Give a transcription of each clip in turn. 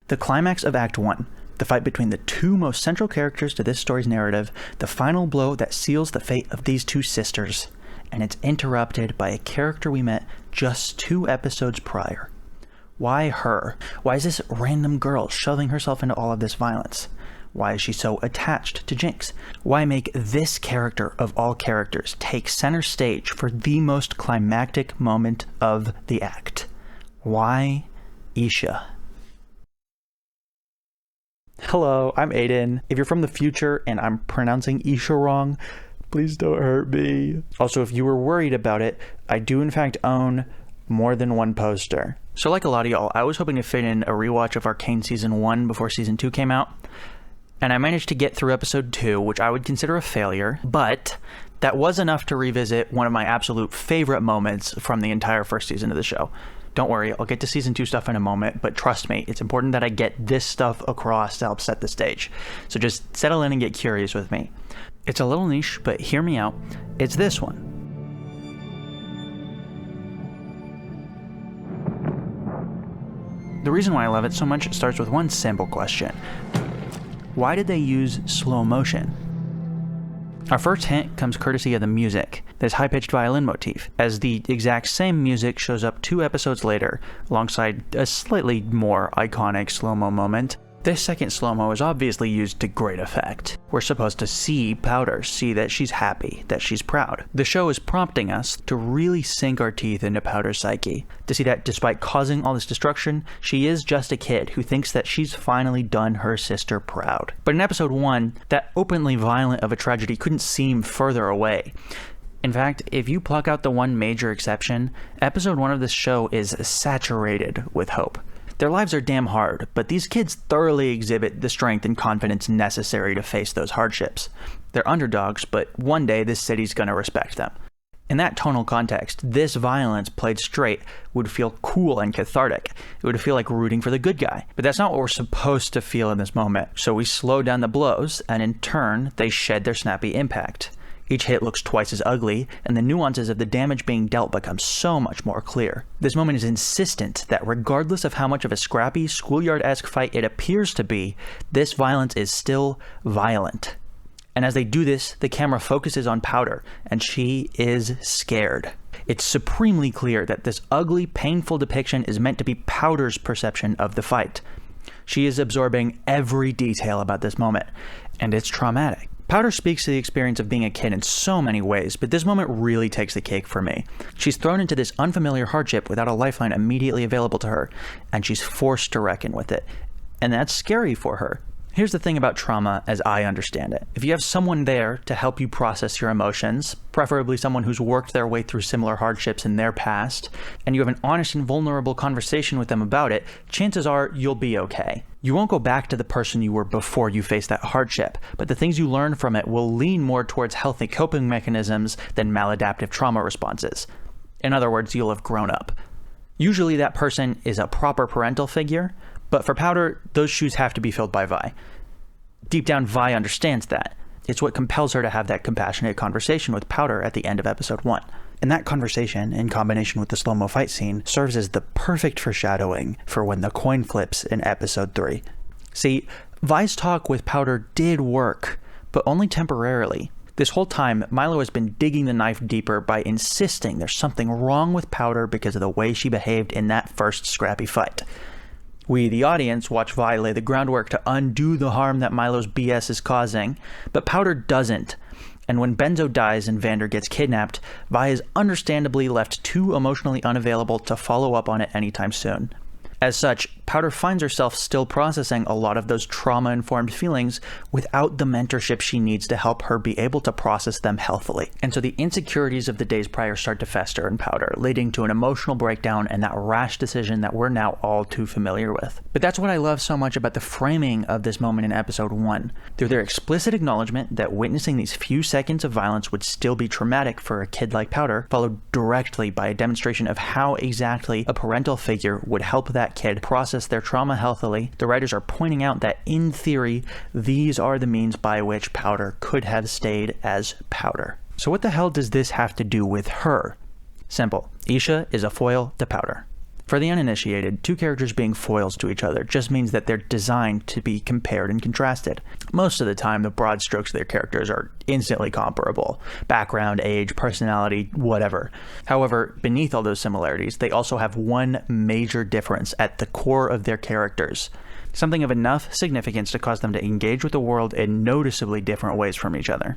The climax of Act 1, the fight between the two most central characters to this story's narrative, the final blow that seals the fate of these two sisters, and it's interrupted by a character we met just 2 episodes prior. Why her? Why is this random girl shoving herself into all of this violence? Why is she so attached to Jinx? Why make this character of all characters take center stage for the most climactic moment of the act? Why Isha? Hello, I'm Aiden. If you're from the future and I'm pronouncing Isha wrong, please don't hurt me. Also, if you were worried about it, I do in fact own more than one poster. So like a lot of y'all, I was hoping to fit in a rewatch of Arcane Season 1 before Season 2 came out. And I managed to get through Episode 2, which I would consider a failure, but that was enough to revisit one of my absolute favorite moments from the entire first season of the show. Don't worry, I'll get to Season 2 stuff in a moment, but trust me, it's important that I get this stuff across to help set the stage. So just settle in and get curious with me. It's a little niche, but hear me out. It's this one. The reason why I love it so much starts with one simple question. Why did they use slow motion? Our first hint comes courtesy of the music, this high-pitched violin motif, as the exact same music shows up 2 episodes later, alongside a slightly more iconic slow-mo moment. This second slow-mo is obviously used to great effect. We're supposed to see Powder, see that she's happy, that she's proud. The show is prompting us to really sink our teeth into Powder's psyche, to see that despite causing all this destruction, she is just a kid who thinks that she's finally done her sister proud. But in episode 1, that openly violent of a tragedy couldn't seem further away. In fact, if you pluck out the one major exception, episode 1 of this show is saturated with hope. Their lives are damn hard, but these kids thoroughly exhibit the strength and confidence necessary to face those hardships. They're underdogs, but one day this city's gonna respect them. In that tonal context, this violence played straight would feel cool and cathartic. It would feel like rooting for the good guy. But that's not what we're supposed to feel in this moment. So we slow down the blows, and in turn, they shed their snappy impact. Each hit looks twice as ugly, and the nuances of the damage being dealt become so much more clear. This moment is insistent that regardless of how much of a scrappy, schoolyard-esque fight it appears to be, this violence is still violent. And as they do this, the camera focuses on Powder, and she is scared. It's supremely clear that this ugly, painful depiction is meant to be Powder's perception of the fight. She is absorbing every detail about this moment, and it's traumatic. Powder speaks to the experience of being a kid in so many ways, but this moment really takes the cake for me. She's thrown into this unfamiliar hardship without a lifeline immediately available to her, and she's forced to reckon with it. And that's scary for her. Here's the thing about trauma as I understand it. If you have someone there to help you process your emotions, preferably someone who's worked their way through similar hardships in their past, and you have an honest and vulnerable conversation with them about it, chances are you'll be okay. You won't go back to the person you were before you faced that hardship, but the things you learn from it will lean more towards healthy coping mechanisms than maladaptive trauma responses. In other words, you'll have grown up. Usually that person is a proper parental figure, but for Powder, those shoes have to be filled by Vi. Deep down, Vi understands that. It's what compels her to have that compassionate conversation with Powder at the end of episode 1. And that conversation, in combination with the slow-mo fight scene, serves as the perfect foreshadowing for when the coin flips in episode 3. See, Vi's talk with Powder did work, but only temporarily. This whole time, Milo has been digging the knife deeper by insisting there's something wrong with Powder because of the way she behaved in that first scrappy fight. We, the audience, watch Vi lay the groundwork to undo the harm that Milo's BS is causing, but Powder doesn't. And when Benzo dies and Vander gets kidnapped, Vi is understandably left too emotionally unavailable to follow up on it anytime soon. As such, Powder finds herself still processing a lot of those trauma-informed feelings without the mentorship she needs to help her be able to process them healthily. And so the insecurities of the days prior start to fester in Powder, leading to an emotional breakdown and that rash decision that we're now all too familiar with. But that's what I love so much about the framing of this moment in episode 1. Through their explicit acknowledgement that witnessing these few seconds of violence would still be traumatic for a kid like Powder, followed directly by a demonstration of how exactly a parental figure would help that kid process their trauma healthily, the writers are pointing out that, in theory, these are the means by which Powder could have stayed as Powder. So what the hell does this have to do with her? Simple. Isha is a foil to Powder. For the uninitiated, two characters being foils to each other just means that they're designed to be compared and contrasted. Most of the time, the broad strokes of their characters are instantly comparable. Background, age, personality, whatever. However, beneath all those similarities, they also have one major difference at the core of their characters. Something of enough significance to cause them to engage with the world in noticeably different ways from each other.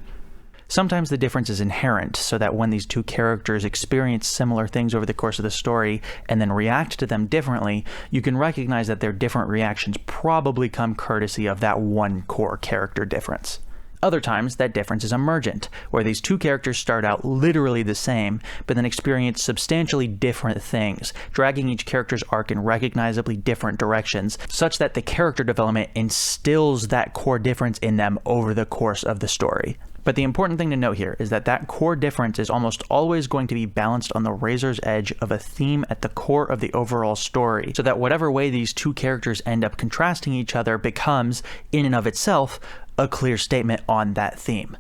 Sometimes the difference is inherent, so that when these two characters experience similar things over the course of the story and then react to them differently, you can recognize that their different reactions probably come courtesy of that one core character difference. Other times, that difference is emergent, where these two characters start out literally the same, but then experience substantially different things, dragging each character's arc in recognizably different directions, such that the character development instills that core difference in them over the course of the story. But the important thing to note here is that that core difference is almost always going to be balanced on the razor's edge of a theme at the core of the overall story, so that whatever way these two characters end up contrasting each other becomes, in and of itself, a clear statement on that theme.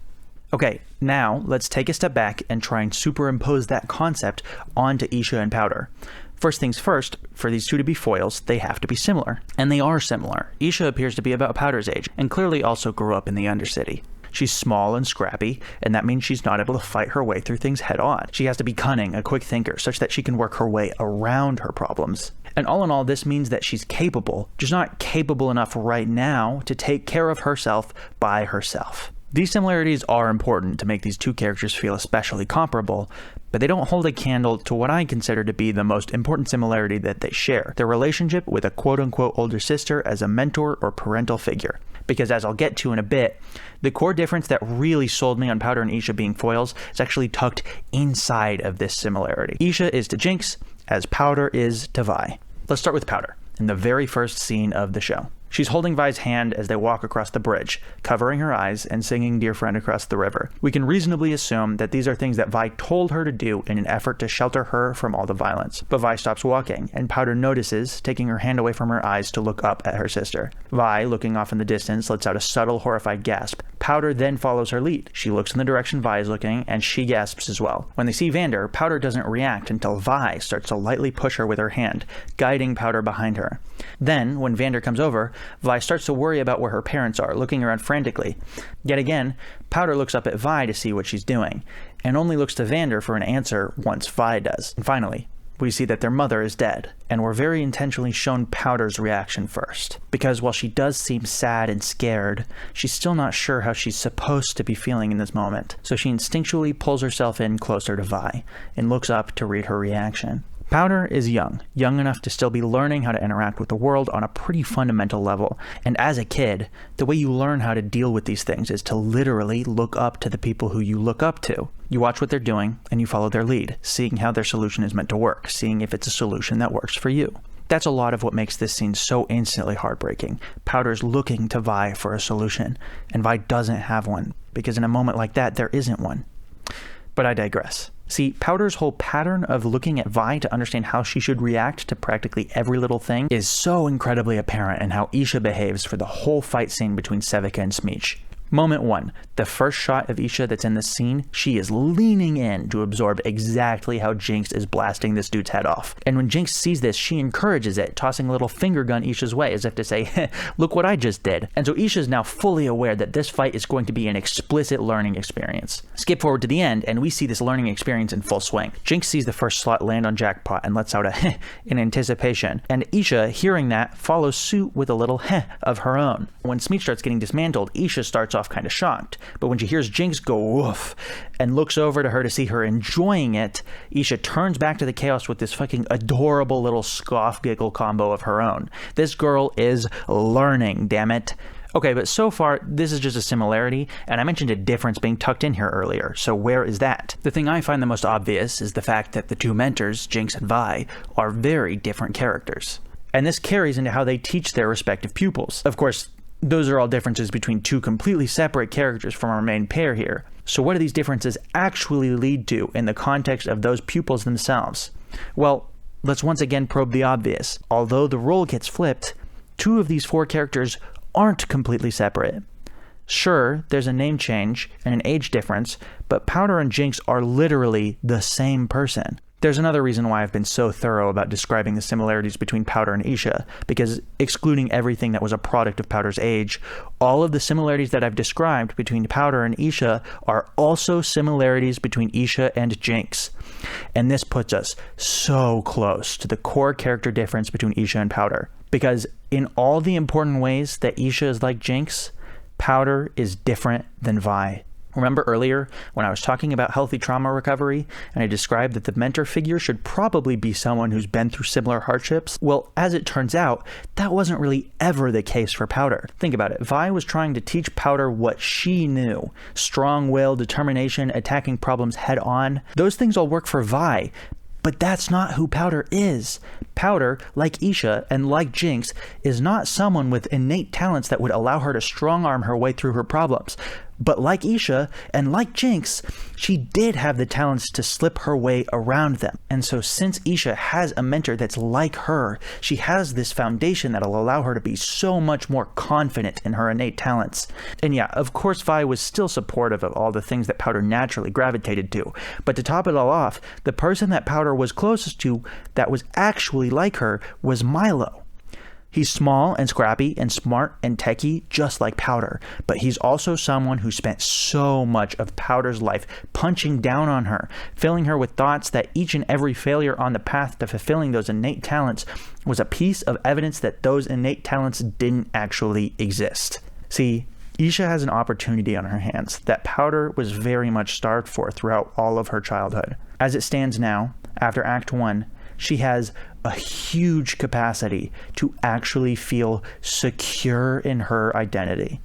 Okay, now let's take a step back and try and superimpose that concept onto Isha and Powder. First things first, for these two to be foils, they have to be similar. And they are similar. Isha appears to be about Powder's age, and clearly also grew up in the Undercity. She's small and scrappy, and that means she's not able to fight her way through things head on. She has to be cunning, a quick thinker, such that she can work her way around her problems. And all in all, this means that she's capable, just not capable enough right now to take care of herself by herself. These similarities are important to make these two characters feel especially comparable, but they don't hold a candle to what I consider to be the most important similarity that they share, their relationship with a quote-unquote older sister as a mentor or parental figure. Because as I'll get to in a bit, the core difference that really sold me on Powder and Isha being foils is actually tucked inside of this similarity. Isha is to Jinx as Powder is to Vi. Let's start with Powder, in the very first scene of the show. She's holding Vi's hand as they walk across the bridge, covering her eyes and singing Dear Friend Across the River. We can reasonably assume that these are things that Vi told her to do in an effort to shelter her from all the violence. But Vi stops walking, and Powder notices, taking her hand away from her eyes to look up at her sister. Vi, looking off in the distance, lets out a subtle, horrified gasp. Powder then follows her lead. She looks in the direction Vi is looking, and she gasps as well. When they see Vander, Powder doesn't react until Vi starts to lightly push her with her hand, guiding Powder behind her. Then, when Vander comes over, Vi starts to worry about where her parents are, looking around frantically. Yet again, Powder looks up at Vi to see what she's doing, and only looks to Vander for an answer once Vi does. And finally, we see that their mother is dead, and we're very intentionally shown Powder's reaction first. Because while she does seem sad and scared, she's still not sure how she's supposed to be feeling in this moment. So she instinctually pulls herself in closer to Vi, and looks up to read her reaction. Powder is young enough to still be learning how to interact with the world on a pretty fundamental level. And as a kid, the way you learn how to deal with these things is to literally look up to the people who you look up to. You watch what they're doing, and you follow their lead, seeing how their solution is meant to work, seeing if it's a solution that works for you. That's a lot of what makes this scene so instantly heartbreaking. Powder's looking to Vi for a solution, and Vi doesn't have one, because in a moment like that, there isn't one. But I digress. See, Powder's whole pattern of looking at Vi to understand how she should react to practically every little thing is so incredibly apparent in how Isha behaves for the whole fight scene between Sevika and Smeech. Moment 1. The first shot of Isha that's in this scene, she is leaning in to absorb exactly how Jinx is blasting this dude's head off. And when Jinx sees this, she encourages it, tossing a little finger gun Isha's way as if to say, look what I just did. And so Isha is now fully aware that this fight is going to be an explicit learning experience. Skip forward to the end, and we see this learning experience in full swing. Jinx sees the first slot land on Jackpot and lets out a in anticipation. And Isha, hearing that, follows suit with a little of her own. When Smeech starts getting dismantled, Isha starts off kind of shocked, but when she hears Jinx go woof and looks over to her to see her enjoying it, Isha turns back to the chaos with this fucking adorable little scoff giggle combo of her own. This girl is learning, damn it. Okay, but so far, this is just a similarity, and I mentioned a difference being tucked in here earlier, so where is that? The thing I find the most obvious is the fact that the two mentors, Jinx and Vi, are very different characters. And this carries into how they teach their respective pupils. Of course, those are all differences between two completely separate characters from our main pair here. So what do these differences actually lead to in the context of those pupils themselves? Well, let's once again probe the obvious. Although the role gets flipped, two of these four characters aren't completely separate. Sure, there's a name change and an age difference, but Powder and Jinx are literally the same person. There's another reason why I've been so thorough about describing the similarities between Powder and Isha, because excluding everything that was a product of Powder's age, all of the similarities that I've described between Powder and Isha are also similarities between Isha and Jinx. And this puts us so close to the core character difference between Isha and Powder, because in all the important ways that Isha is like Jinx, Powder is different than Vi. Remember earlier when I was talking about healthy trauma recovery and I described that the mentor figure should probably be someone who's been through similar hardships? Well, as it turns out, that wasn't really ever the case for Powder. Think about it. Vi was trying to teach Powder what she knew. Strong will, determination, attacking problems head on. Those things all work for Vi. But that's not who Powder is. Powder, like Isha and like Jinx, is not someone with innate talents that would allow her to strong-arm her way through her problems. But like Isha and like Jinx, she did have the talents to slip her way around them. And so since Isha has a mentor that's like her, she has this foundation that'll allow her to be so much more confident in her innate talents. And yeah, of course Vi was still supportive of all the things that Powder naturally gravitated to. But to top it all off, the person that Powder was closest to that was actually like her was Milo. He's small and scrappy and smart and techie, just like Powder, but he's also someone who spent so much of Powder's life punching down on her, filling her with thoughts that each and every failure on the path to fulfilling those innate talents was a piece of evidence that those innate talents didn't actually exist. See, Isha has an opportunity on her hands that Powder was very much starved for throughout all of her childhood. As it stands now, after Act 1, she has a huge capacity to actually feel secure in her identity.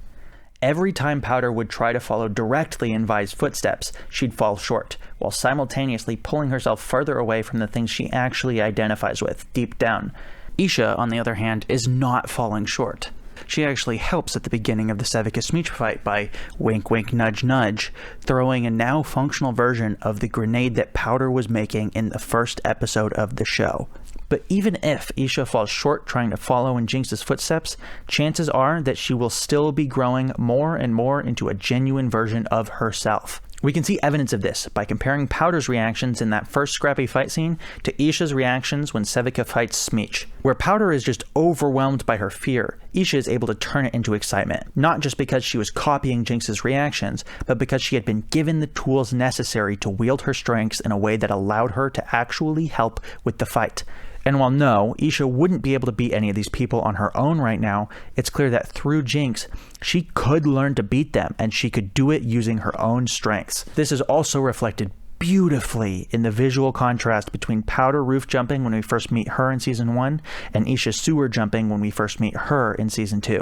Every time Powder would try to follow directly in Vi's footsteps, she'd fall short, while simultaneously pulling herself further away from the things she actually identifies with deep down. Isha, on the other hand, is not falling short. She actually helps at the beginning of the Sevica-Smeech fight by wink wink nudge nudge, throwing a now functional version of the grenade that Powder was making in the first episode of the show. But even if Isha falls short trying to follow in Jinx's footsteps, chances are that she will still be growing more and more into a genuine version of herself. We can see evidence of this by comparing Powder's reactions in that first scrappy fight scene to Isha's reactions when Sevica fights Smeech. Where Powder is just overwhelmed by her fear, Isha is able to turn it into excitement, not just because she was copying Jinx's reactions, but because she had been given the tools necessary to wield her strengths in a way that allowed her to actually help with the fight. And while no, Isha wouldn't be able to beat any of these people on her own right now, it's clear that through Jinx, she could learn to beat them, and she could do it using her own strengths. This is also reflected beautifully in the visual contrast between Powder roof jumping when we first meet her in Season 1, and Isha sewer jumping when we first meet her in Season 2.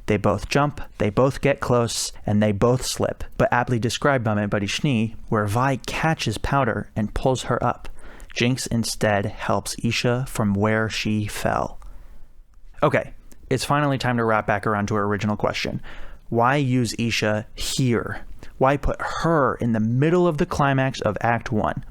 They both jump, they both get close, and they both slip, but aptly described by my buddy Schnee, where Vi catches Powder and pulls her up. Jinx instead helps Isha from where she fell. Okay, it's finally time to wrap back around to our original question. Why use Isha here? Why put her in the middle of the climax of Act 1?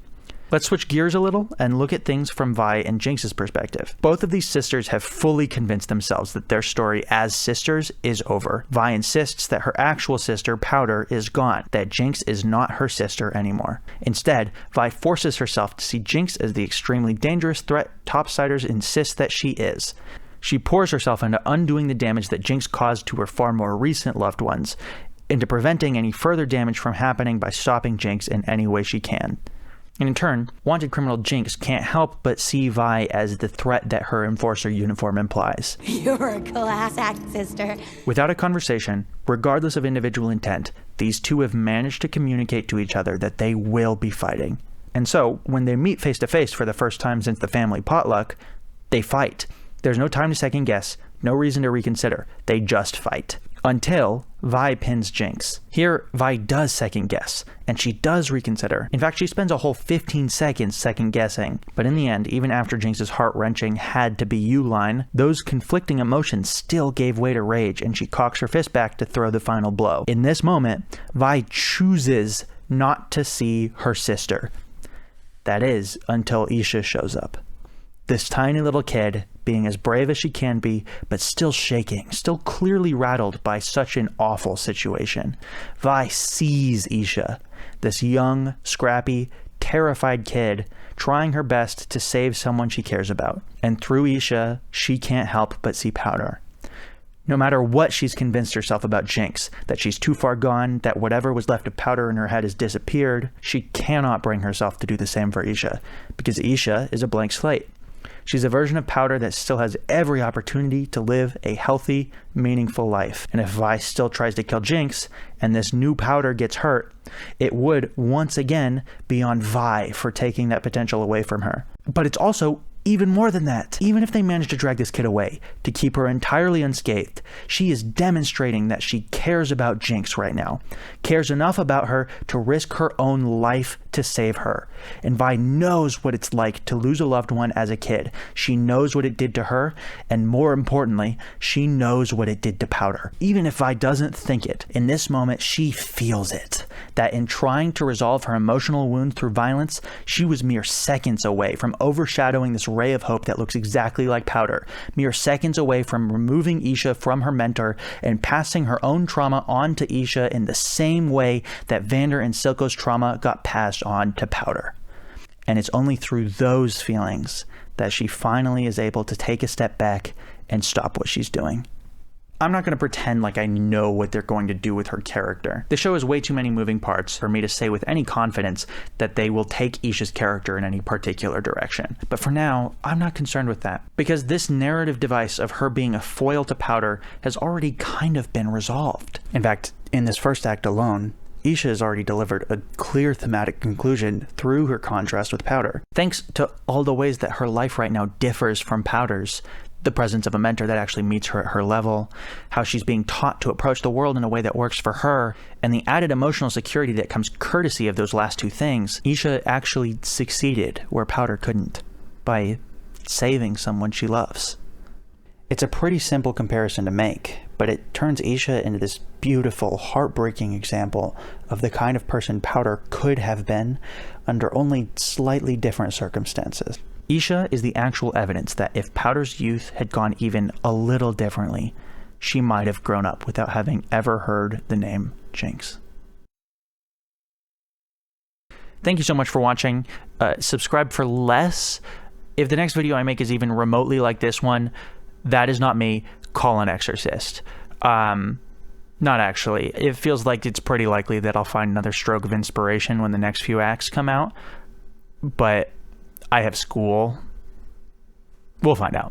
Let's switch gears a little and look at things from Vi and Jinx's perspective. Both of these sisters have fully convinced themselves that their story as sisters is over. Vi insists that her actual sister, Powder, is gone, that Jinx is not her sister anymore. Instead, Vi forces herself to see Jinx as the extremely dangerous threat Topsiders insist that she is. She pours herself into undoing the damage that Jinx caused to her far more recent loved ones, into preventing any further damage from happening by stopping Jinx in any way she can. And in turn, wanted criminal Jinx can't help but see Vi as the threat that her enforcer uniform implies. You're a class act, sister. Without a conversation, regardless of individual intent, these two have managed to communicate to each other that they will be fighting. And so, when they meet face to face for the first time since the family potluck, they fight. There's no time to second guess, no reason to reconsider. They just fight. Until Vi pins Jinx. Here, Vi does second guess, and she does reconsider. In fact, she spends a whole 15 seconds second guessing. But in the end, even after Jinx's heart-wrenching had to be you line, those conflicting emotions still gave way to rage, and she cocks her fist back to throw the final blow. In this moment, Vi chooses not to see her sister. That is, until Isha shows up. This tiny little kid, being as brave as she can be, but still shaking, still clearly rattled by such an awful situation. Vi sees Isha, this young, scrappy, terrified kid trying her best to save someone she cares about. And through Isha, she can't help but see Powder. No matter what she's convinced herself about Jinx, that she's too far gone, that whatever was left of Powder in her head has disappeared, she cannot bring herself to do the same for Isha, because Isha is a blank slate. She's a version of Powder that still has every opportunity to live a healthy, meaningful life. And if Vi still tries to kill Jinx, and this new Powder gets hurt, it would once again be on Vi for taking that potential away from her. But it's also even more than that. Even if they manage to drag this kid away to keep her entirely unscathed, she is demonstrating that she cares about Jinx right now, cares enough about her to risk her own life to save her. And Vi knows what it's like to lose a loved one as a kid. She knows what it did to her, and more importantly, she knows what it did to Powder. Even if Vi doesn't think it, in this moment she feels it. That in trying to resolve her emotional wound through violence, she was mere seconds away from overshadowing this ray of hope that looks exactly like Powder, mere seconds away from removing Isha from her mentor and passing her own trauma on to Isha in the same way that Vander and Silco's trauma got passed on to Powder. And it's only through those feelings that she finally is able to take a step back and stop what she's doing. I'm not going to pretend like I know what they're going to do with her character. The show has way too many moving parts for me to say with any confidence that they will take Isha's character in any particular direction. But for now, I'm not concerned with that, because this narrative device of her being a foil to Powder has already kind of been resolved. In fact, in this first act alone, Isha has already delivered a clear thematic conclusion through her contrast with Powder. Thanks to all the ways that her life right now differs from Powder's, the presence of a mentor that actually meets her at her level, how she's being taught to approach the world in a way that works for her, and the added emotional security that comes courtesy of those last two things, Isha actually succeeded where Powder couldn't, by saving someone she loves. It's a pretty simple comparison to make, but it turns Isha into this beautiful, heartbreaking example of the kind of person Powder could have been under only slightly different circumstances. Isha is the actual evidence that if Powder's youth had gone even a little differently, she might have grown up without having ever heard the name Jinx. Thank you so much for watching. Subscribe for less. If the next video I make is even remotely like this one, that is not me. Call an exorcist. Not actually. It feels like it's pretty likely that I'll find another stroke of inspiration when the next few acts come out. But I have school. We'll find out.